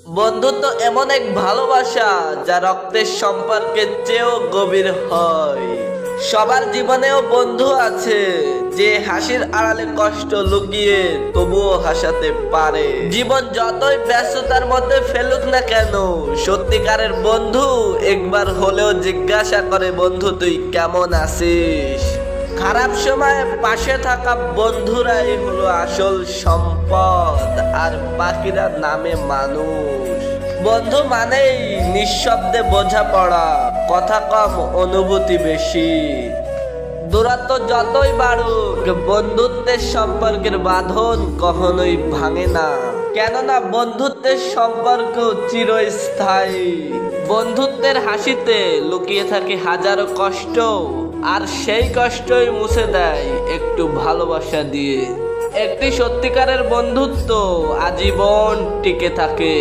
বন্ধুত্ব এমন এক ভালোবাসা যা রক্তের সম্পর্কের চেয়েও গভীর হয়। সবার জীবনেও বন্ধু আছে যে হাসির আড়ালে কষ্ট লুকিয়ে তবুও হাসাতে পারে। জীবন যতই ব্যস্ততার মধ্যে ফেলুক না কেন, সত্যিকারের বন্ধু একবার হলেও জিজ্ঞাসা করে, বন্ধু তুই কেমন আছিস? খারাপ সময়ে পাশে থাকা বন্ধুরাই হলো আসল সম্পদ, আর বাকিরা নামে মানুষ। বন্ধু মানেই নিঃশব্দে বোঝাপড়া, কথা কম অনুভূতি বেশি। দূরত্ব যতই বাড়ুক, বন্ধুত্বের সম্পর্কের বাঁধন কখনোই ভাঙে না, কেননা বন্ধুত্বের সম্পর্ক চিরস্থায়ী। বন্ধুত্বের হাসিতে লুকিয়ে থাকে হাজারো কষ্ট, আর সেই কষ্টই মুছে দেয় একটু ভালোবাসা দিয়ে। একটি সত্যিকারের বন্ধুত্ব আজীবন টিকে থাকে।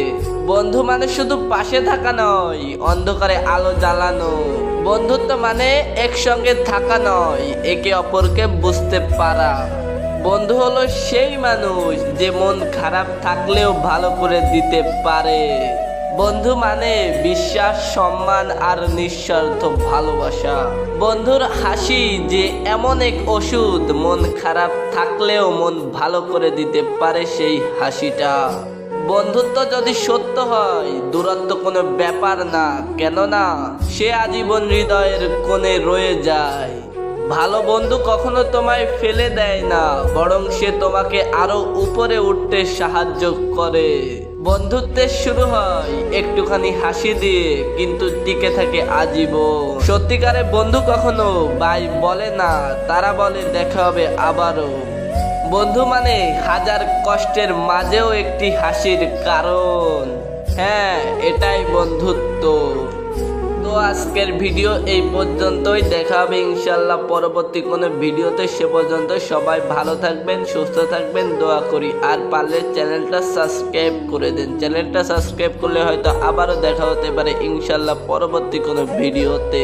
বন্ধু মানে শুধু পাশে থাকা নয়, অন্ধকারে আলো জ্বালানো। বন্ধুত্ব মানে একসঙ্গে থাকা নয়, একে অপরকে বুঝতে পারা। বন্ধু হলো সেই মানুষ যে মন খারাপ থাকলেও ভালো করে দিতে পারে। বন্ধু মানে বিশ্বাস, সম্মান আর নিঃস্বার্থ ভালোবাসা। বন্ধুর হাসি যে এমন এক ওষুধ, মন খারাপ থাকলেও মন ভালো করে দিতে পারে সেই হাসিটা। বন্ধুত্ব যদি সত্য হয়, দূরত্ব কোনো ব্যাপার না, কেননা সে আজীবন হৃদয়ের কোণে রয়ে যায়। ভালো বন্ধু কখনো তোমায় ফেলে দেয় না, বরং সে তোমাকে আরো উপরে উঠতে সাহায্য করে। বন্ধুত্বের শুরু হয় একটুখানি হাসি দিয়ে, কিন্তু টিকে থাকে আজীবন। সত্যিকারের বন্ধু কখনো বাই বলে না, তারা বলে দেখা হবে আবারও। বন্ধু মানে হাজার কষ্টের মাঝেও একটি হাসির কারণ। হ্যাঁ, এটাই বন্ধুত্ব। তো আজকের ভিডিও এই পর্যন্তই, দেখা হবে ইনশাল্লাহ পরবর্তী কোনো ভিডিওতে। সে পর্যন্ত সবাই ভালো থাকবেন, সুস্থ থাকবেন, দোয়া করি। আর পারলে চ্যানেলটা সাবস্ক্রাইব করে দেন। চ্যানেলটা সাবস্ক্রাইব করলে হয়তো আবারও দেখা হতে পারে ইনশাল্লাহ পরবর্তী কোনো ভিডিওতে।